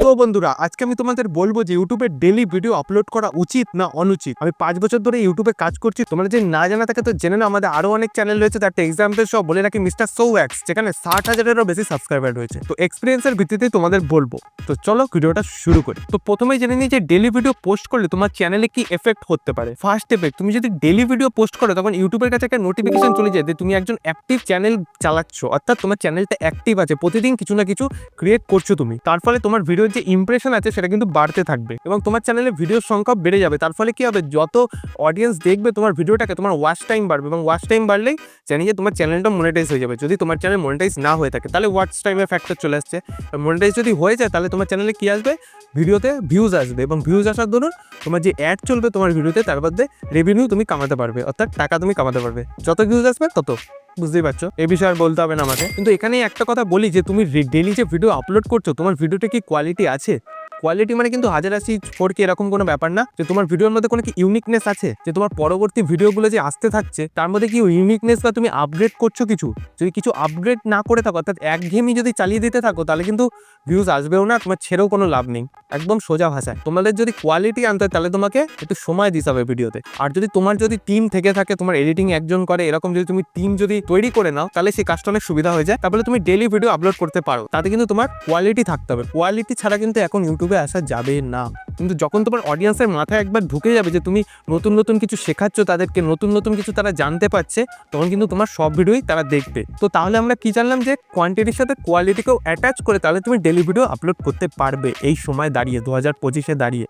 তো বন্ধুরা, আজকে আমি তোমাদের বলবো যে ইউটিউবে ডেইলি ভিডিও আপলোড করা উচিত না অনুচিত। আমি 5 বছর ধরে ইউটিউবে কাজ করছি। তোমরা যদি না জানা থাকে তো জেনে নাও, আমাদের আরো অনেক চ্যানেল রয়েছে। তার এক্সাম্পল সব বলে রাখি মিস্টার সোওয়াক্স, যেখানে 60,000-এরও বেশি সাবস্ক্রাইবার রয়েছে। তো এক্সপিরিয়েন্সের ভিত্তিতে তোমাদের বলবো। তো চলো ভিডিওটা শুরু করি। তো প্রথমেই জেনে নিই যে ডেইলি ভিডিও পোস্ট করলে তোমার চ্যানেলে কি এফেক্ট হতে পারে। ফার্স্ট এফেক্ট, তুমি যদি ডেইলি ভিডিও পোস্ট করো তখন ইউটিউবের কাছে একটা নোটিফিকেশন চলে যায় যে তুমি একজন অ্যাক্টিভ চ্যানেল চালাচ্ছ, অর্থাৎ তোমার চ্যানেলটা অ্যাক্টিভ আছে, প্রতিদিন কিছু না কিছু ক্রিয়েট করছো তুমি। তার ফলে তোমার ভিডিওর যে ইমপ্রেশন আছে সেটা কিন্তু বাড়তে থাকবে এবং তোমার চ্যানেলে ভিডিওর সংখ্যা বেড়ে যাবে। তার ফলে কি হবে, যত অডিয়েন্স দেখবে তোমার ভিডিওটাকে, তোমার ওয়াচ টাইম বাড়বে এবং ওয়াচ টাইম বাড়লেই জানি যে তোমার চ্যানেলটা মনিটাইজ হয়ে যাবে। যদি তোমার চ্যানেল মনিটাইজ না হয়ে থাকে তাহলে ওয়াচ টাইমের ফ্যাক্টর চলে আসছে। মনিটাইজ যদি হয়ে যায় তাহলে তোমার চ্যানেলে কি আসবে, ভিডিওতে ভিউজ আসবে এবং ভিউজ আসার দরুন তোমার যে অ্যাড চলবে তোমার ভিডিওতে তার মধ্যে রেভিনিউ তুমি কামাতে পারবে, অর্থাৎ টাকা তুমি কামাতে পারবে। যত ভিউজ আসবে তত, বুঝতেই পারছো, এই বিষয়ে আর বলতে হবে না আমাকে। কিন্তু এখানেই একটা কথা বলি যে তুমি ডেইলি যে ভিডিও আপলোড করছো তোমার ভিডিওটা কি কোয়ালিটি আছে। কোয়ালিটি মানে কিন্তু 1080 4K এরকম কোনো ব্যাপার না। যে তোমার ভিডিওর মধ্যে কোনো কি ইউনিকনেস আছে, যে তোমার পরবর্তী ভিডিওগুলো যে আসতে থাকছে তার মধ্যে কি ইউনিকনেস বা তুমি আপগ্রেড করছো কিছু। যদি কিছু আপগ্রেড না করে থাকো, অর্থাৎ একঘেয়েমি যদি চালিয়ে দিতে থাকো, তাহলে কিন্তু ভিউজ আসবেও না, তোমার ছেড়েও কোনো লাভ নেই। একদম সোজা ভাষায় তোমাদের যদি কোয়ালিটি আনতে হয় তাহলে তোমাকে একটু সময় দিতে হবে ভিডিওতে। আর যদি তোমার যদি টিম থেকে থাকে, তোমার এডিটিং একজন করে, এরকম যদি তুমি টিম যদি তৈরি করে নাও তাহলে সেই কাজটা অনেক সুবিধা হয়ে যায়। তাহলে তুমি ডেইলি ভিডিও আপলোড করতে পারো। তাতে কিন্তু তোমার কোয়ালিটি থাকতে হবে। কোয়ালিটি ছাড়া কিন্তু এখন ইউটিউবে আসা যাবে না। কিন্তু যখন তোমার অডিয়েন্সের মাথায় একবার ঢুকে যাবে যে তুমি নতুন নতুন কিছু শেখাচ্ছ তাদেরকে, নতুন নতুন কিছু তারা জানতে পারছে, তখন কিন্তু তোমার সব ভিডিওই তারা দেখবে। তো তাহলে আমরা কি জানলাম যে কোয়ান্টিটির সাথে কোয়ালিটিকেও অ্যাটাচ করে তাহলে তুমি ডেইলি ভিডিও আপলোড করতে পারবে এই সময় দাঁড়িয়ে, 2025-এ দাঁড়িয়ে।